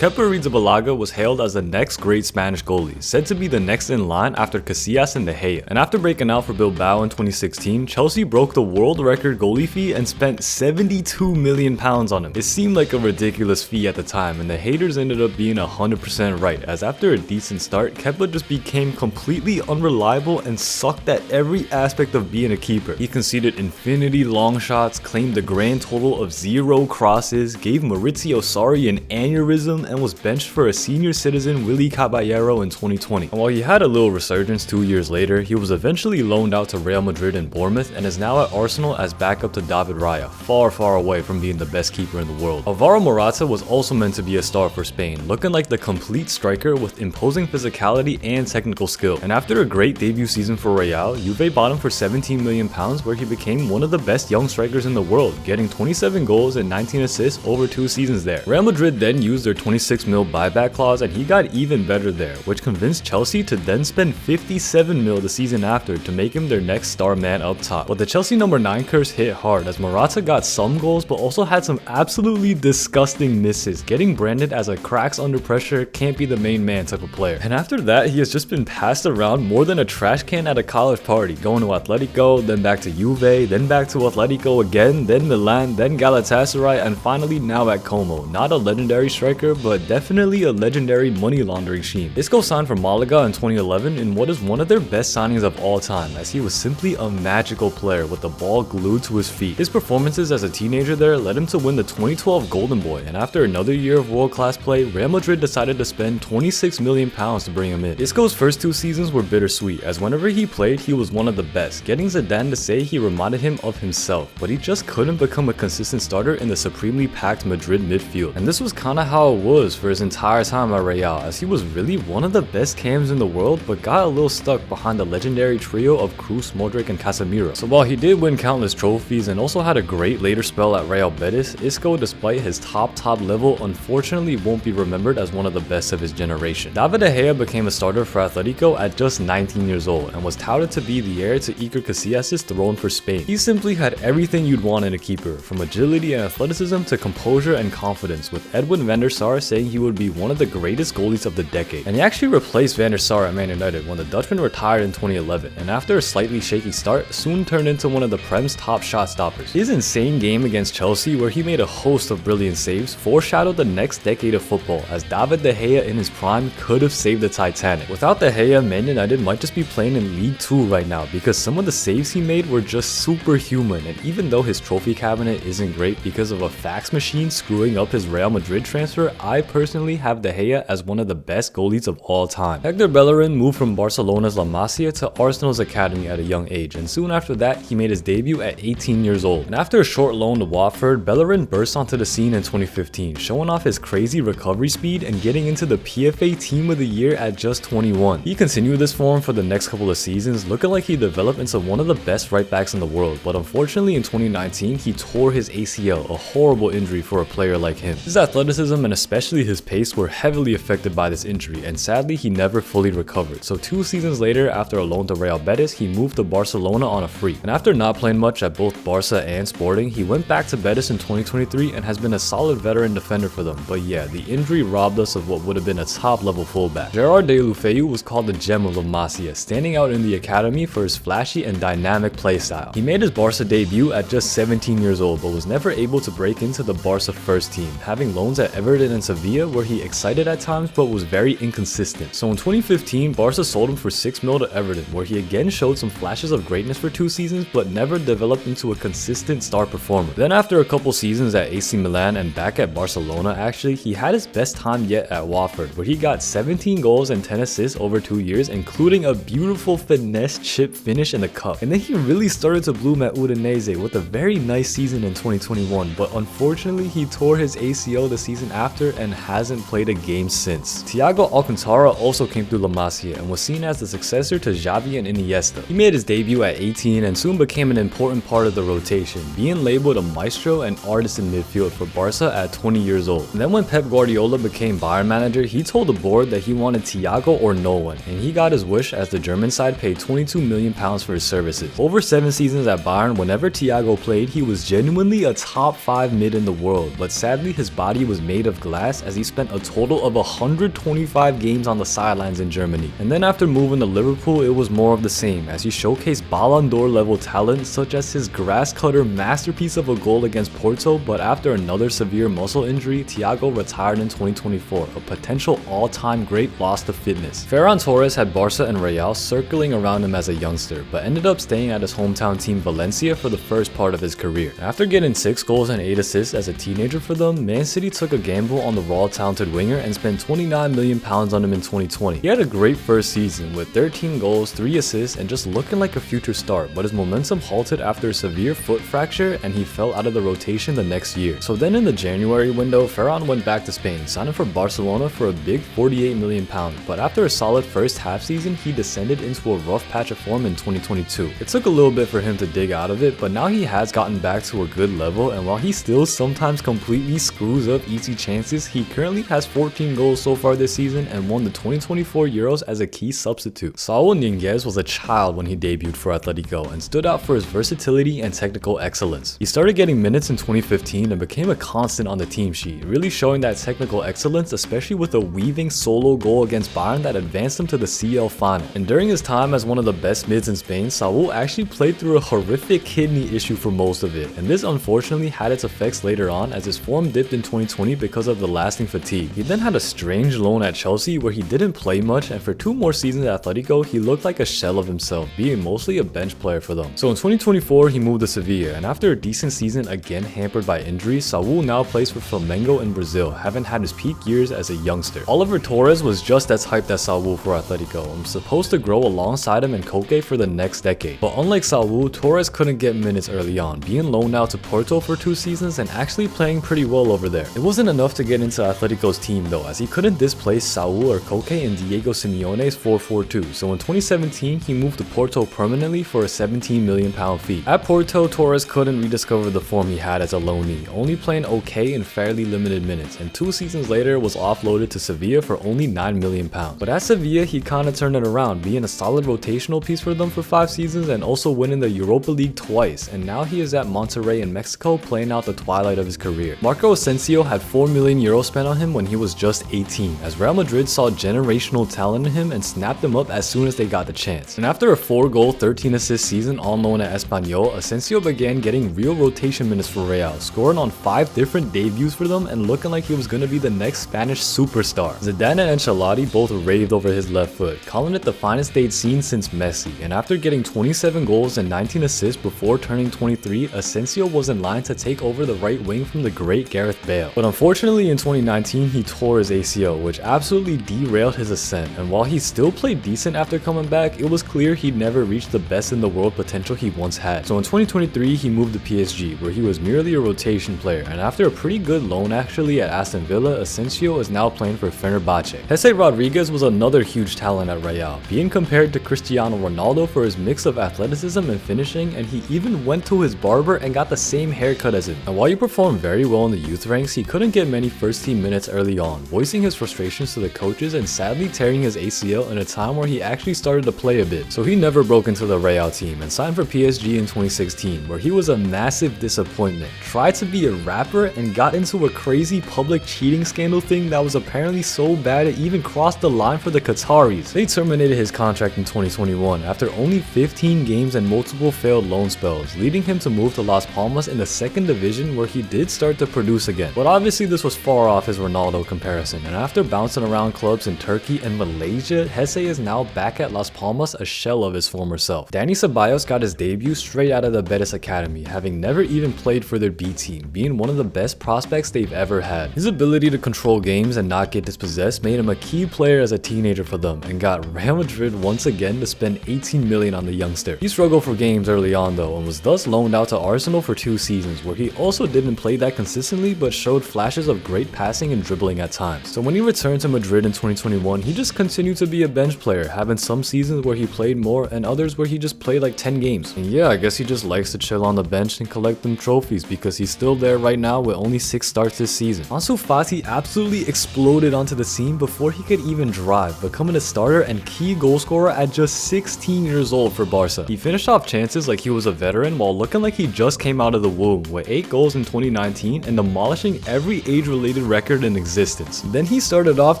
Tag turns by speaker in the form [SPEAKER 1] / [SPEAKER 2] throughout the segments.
[SPEAKER 1] Kepa Arrizabalaga was hailed as the next great Spanish goalie, said to be the next in line after Casillas and De Gea. And after breaking out for Bilbao in 2016, Chelsea broke the world record goalie fee and spent £72 million on him. It seemed like a ridiculous fee at the time, and the haters ended up being 100% right, as after a decent start, Kepa just became completely unreliable and sucked at every aspect of being a keeper. He conceded infinity long shots, claimed a grand total of 0 crosses, gave Maurizio Sarri an aneurysm, and was benched for a senior citizen Willy Caballero in 2020. And while he had a little resurgence 2 years later, he was eventually loaned out to Real Madrid and Bournemouth and is now at Arsenal as backup to David Raya, far away from being the best keeper in the world. Alvaro Morata was also meant to be a star for Spain, looking like the complete striker with imposing physicality and technical skill. And after a great debut season for Real, Juve bought him for £17 million, where he became one of the best young strikers in the world, getting 27 goals and 19 assists over 2 seasons there. Real Madrid then used their 26 mil buyback clause, and he got even better there, which convinced Chelsea to then spend 57 mil the season after to make him their next star man up top. But the Chelsea number 9 curse hit hard, as Morata got some goals but also had some absolutely disgusting misses, getting branded as a cracks under pressure, can't be the main man type of player. And after that, he has just been passed around more than a trash can at a college party, going to Atletico, then back to Juve, then back to Atletico again, then Milan, then Galatasaray, and finally now at Como. Not a legendary striker, but definitely a legendary money laundering scheme. Isco signed for Malaga in 2011 in what is one of their best signings of all time, as he was simply a magical player with the ball glued to his feet. His performances as a teenager there led him to win the 2012 Golden Boy, and after another year of world-class play, Real Madrid decided to spend £26 million to bring him in. Isco's first 2 seasons were bittersweet, as whenever he played, he was one of the best, getting Zidane to say he reminded him of himself, but he just couldn't become a consistent starter in the supremely packed Madrid midfield. And this was kinda how it was for his entire time at Real, as he was really one of the best cams in the world, but got a little stuck behind the legendary trio of Kroos, Modric, and Casemiro. So while he did win countless trophies and also had a great later spell at Real Betis, Isco, despite his top level, unfortunately won't be remembered as one of the best of his generation. David De Gea became a starter for Atletico at just 19 years old and was touted to be the heir to Iker Casillas' throne for Spain. He simply had everything you'd want in a keeper, from agility and athleticism to composure and confidence, with Edwin van der Sar saying he would be one of the greatest goalies of the decade. And he actually replaced Van der Sar at Man United when the Dutchman retired in 2011, and after a slightly shaky start, soon turned into one of the Prem's top shot stoppers. His insane game against Chelsea, where he made a host of brilliant saves, foreshadowed the next decade of football, as David De Gea in his prime could have saved the Titanic. Without De Gea, Man United might just be playing in League 2 right now, because some of the saves he made were just superhuman, and even though his trophy cabinet isn't great because of a fax machine screwing up his Real Madrid transfer, I personally have De Gea as one of the best goalies of all time. Hector Bellerin moved from Barcelona's La Masia to Arsenal's academy at a young age, and soon after that, he made his debut at 18 years old. And after a short loan to Watford, Bellerin burst onto the scene in 2015, showing off his crazy recovery speed and getting into the PFA Team of the Year at just 21. He continued this form for the next couple of seasons, looking like he developed into one of the best right backs in the world, but unfortunately in 2019, he tore his ACL, a horrible injury for a player like him. His athleticism and especially his pace were heavily affected by this injury, and sadly he never fully recovered. So 2 seasons later, after a loan to Real Betis, he moved to Barcelona on a free. And after not playing much at both Barca and Sporting, he went back to Betis in 2023 and has been a solid veteran defender for them. But yeah, the injury robbed us of what would have been a top level fullback. Gerard Deulofeu was called the gem of La Masia, standing out in the academy for his flashy and dynamic playstyle. He made his Barca debut at just 17 years old, but was never able to break into the Barca first team, having loans at Everton and Sevilla where he excited at times but was very inconsistent. So in 2015, Barca sold him for $6 million to Everton, where he again showed some flashes of greatness for 2 seasons but never developed into a consistent star performer. Then after a couple seasons at AC Milan and back at Barcelona, actually, he had his best time yet at Watford, where he got 17 goals and 10 assists over 2 years, including a beautiful finesse chip finish in the cup. And then he really started to bloom at Udinese with a very nice season in 2021, but unfortunately he tore his ACL the season after and hasn't played a game since. Thiago Alcantara also came through La Masia and was seen as the successor to Xavi and Iniesta. He made his debut at 18 and soon became an important part of the rotation, being labeled a maestro and artist in midfield for Barca at 20 years old. And then when Pep Guardiola became Bayern manager, he told the board that he wanted Thiago or no one, and he got his wish as the German side paid £22 million for his services. Over 7 seasons at Bayern, whenever Thiago played, he was genuinely a top 5 mid in the world, but sadly his body was made of glass grass, as he spent a total of 125 games on the sidelines in Germany. And then after moving to Liverpool, it was more of the same, as he showcased Ballon d'Or level talent such as his grass cutter masterpiece of a goal against Porto, but after another severe muscle injury, Thiago retired in 2024, a potential all-time great lost to fitness. Ferran Torres had Barca and Real circling around him as a youngster, but ended up staying at his hometown team Valencia for the first part of his career. After getting 6 goals and 8 assists as a teenager for them, Man City took a gamble on the raw talented winger and spent £29 million on him in 2020. He had a great first season with 13 goals, 3 assists, and just looking like a future star, but his momentum halted after a severe foot fracture and he fell out of the rotation the next year. So then in the January window, Ferran went back to Spain, signing for Barcelona for a big £48 million, but after a solid first half season, he descended into a rough patch of form in 2022. It took a little bit for him to dig out of it, but now he has gotten back to a good level, and while he still sometimes completely screws up easy chances, he currently has 14 goals so far this season and won the 2024 Euros as a key substitute. Saul Niguez was a child when he debuted for Atletico and stood out for his versatility and technical excellence. He started getting minutes in 2015 and became a constant on the team sheet, really showing that technical excellence, especially with a weaving solo goal against Bayern that advanced him to the CL final. And during his time as one of the best mids in Spain, Saul actually played through a horrific kidney issue for most of it, and this unfortunately had its effects later on as his form dipped in 2020 because of the lasting fatigue. He then had a strange loan at Chelsea where he didn't play much, and for 2 more seasons at Atletico, he looked like a shell of himself, being mostly a bench player for them. So in 2024, he moved to Sevilla, and after a decent season again hampered by injuries, Saul now plays for Flamengo in Brazil, having had his peak years as a youngster. Alvaro Torres was just as hyped as Saul for Atletico and was supposed to grow alongside him in Koke for the next decade. But unlike Saul, Torres couldn't get minutes early on, being loaned out to Porto for 2 seasons and actually playing pretty well over there. It wasn't enough to get into Atletico's team though, as he couldn't displace Saul or Koke in Diego Simeone's 4-4-2, so in 2017 he moved to Porto permanently for a £17 million fee. At Porto, Torres couldn't rediscover the form he had as a loanee, only playing okay in fairly limited minutes, and 2 seasons later was offloaded to Sevilla for only £9 million. But at Sevilla, he kinda turned it around, being a solid rotational piece for them for 5 seasons and also winning the Europa League twice, and now he is at Monterrey in Mexico playing out the twilight of his career. Marco Asensio had €4 million spent on him when he was just 18, as Real Madrid saw generational talent in him and snapped him up as soon as they got the chance. And after a 4-goal, 13-assist season on loan at Espanyol, Asensio began getting real rotation minutes for Real, scoring on 5 different debuts for them and looking like he was going to be the next Spanish superstar. Zidane and Ancelotti both raved over his left foot, calling it the finest they'd seen since Messi, and after getting 27 goals and 19 assists before turning 23, Asensio was in line to take over the right wing from the great Gareth Bale. But unfortunately in 2019 he tore his ACL, which absolutely derailed his ascent, and while he still played decent after coming back, it was clear he'd never reached the best in the world potential he once had. So in 2023 he moved to PSG, where he was merely a rotation player, and after a pretty good loan actually at Aston Villa, Asensio is now playing for Fenerbahce. Jese Rodriguez was another huge talent at Real, being compared to Cristiano Ronaldo for his mix of athleticism and finishing, and he even went to his barber and got the same haircut as him. And while he performed very well in the youth ranks, he couldn't get many first team minutes early on, voicing his frustrations to the coaches and sadly tearing his ACL in a time where he actually started to play a bit. So he never broke into the Real team and signed for PSG in 2016, where he was a massive disappointment, tried to be a rapper and got into a crazy public cheating scandal thing that was apparently so bad it even crossed the line for the Qataris. They terminated his contract in 2021 after only 15 games and multiple failed loan spells, leading him to move to Las Palmas in the 2nd division, where he did start to produce again. But obviously this was far off his Ronaldo comparison, and after bouncing around clubs in Turkey and Malaysia, Jese is now back at Las Palmas, a shell of his former self. Dani Ceballos got his debut straight out of the Betis Academy, having never even played for their B team, being one of the best prospects they've ever had. His ability to control games and not get dispossessed made him a key player as a teenager for them, and got Real Madrid once again to spend $18 million on the youngster. He struggled for games early on though, and was thus loaned out to Arsenal for 2 seasons, where he also didn't play that consistently but showed flashes of great passing and dribbling at times. So when he returned to Madrid in 2021, he just continued to be a bench player, having some seasons where he played more and others where he just played like 10 games. And yeah, I guess he just likes to chill on the bench and collect them trophies, because he's still there right now with only 6 starts this season. Ansu Fati absolutely exploded onto the scene before he could even drive, becoming a starter and key goal scorer at just 16 years old for Barca. He finished off chances like he was a veteran while looking like he just came out of the womb, with 8 goals in 2019 and demolishing every age-related undefeated record in existence. Then he started off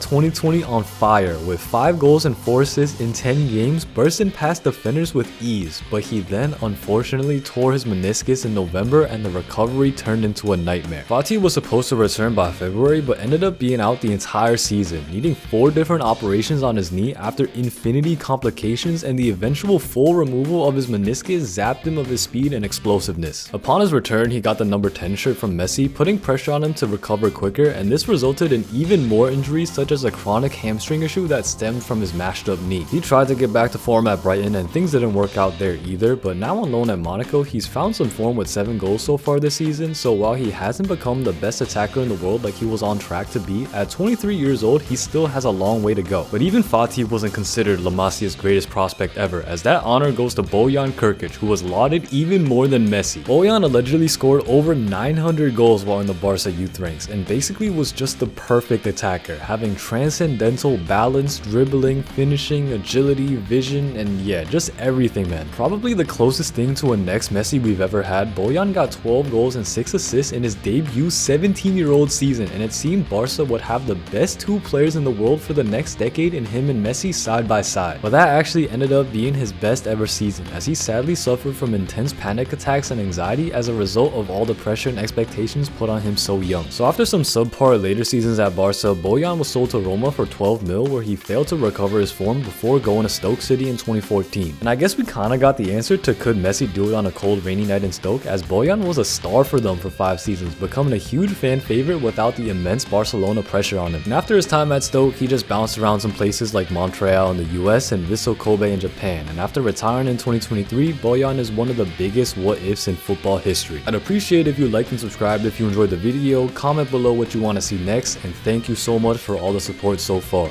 [SPEAKER 1] 2020 on fire with 5 goals and 4 assists in 10 games, bursting past defenders with ease, but he then unfortunately tore his meniscus in November and the recovery turned into a nightmare. Fati was supposed to return by February but ended up being out the entire season, needing 4 different operations on his knee after infinity complications, and the eventual full removal of his meniscus zapped him of his speed and explosiveness. Upon his return, he got the number 10 shirt from Messi, putting pressure on him to recover quicker, and this resulted in even more injuries such as a chronic hamstring issue that stemmed from his mashed up knee. He tried to get back to form at Brighton and things didn't work out there either, but now on loan at Monaco, he's found some form with 7 goals so far this season, so while he hasn't become the best attacker in the world like he was on track to be, at 23 years old he still has a long way to go. But even Fati wasn't considered La Masia's greatest prospect ever, as that honor goes to Bojan Krkic, who was lauded even more than Messi. Bojan allegedly scored over 900 goals while in the Barca youth ranks, and basically was just the perfect attacker, having transcendental balance, dribbling, finishing, agility, vision, and yeah, just everything, man. Probably the closest thing to a next Messi we've ever had, Bojan got 12 goals and 6 assists in his debut 17-year-old season, and it seemed Barca would have the best 2 players in the world for the next decade in him and Messi side by side. But that actually ended up being his best ever season, as he sadly suffered from intense panic attacks and anxiety as a result of all the pressure and expectations put on him so young. So after some subpar later seasons at Barca, Bojan was sold to Roma for 12 mil, where he failed to recover his form before going to Stoke City in 2014. And I guess we kinda got the answer to could Messi do it on a cold rainy night in Stoke, as Bojan was a star for them for 5 seasons, becoming a huge fan favorite without the immense Barcelona pressure on him. And after his time at Stoke, he just bounced around some places like Montreal in the US and Vissel Kobe in Japan, and after retiring in 2023, Bojan is one of the biggest what-ifs in football history. I'd appreciate if you liked and subscribed if you enjoyed the video, comment below what you want to see next, and thank you so much for all the support so far.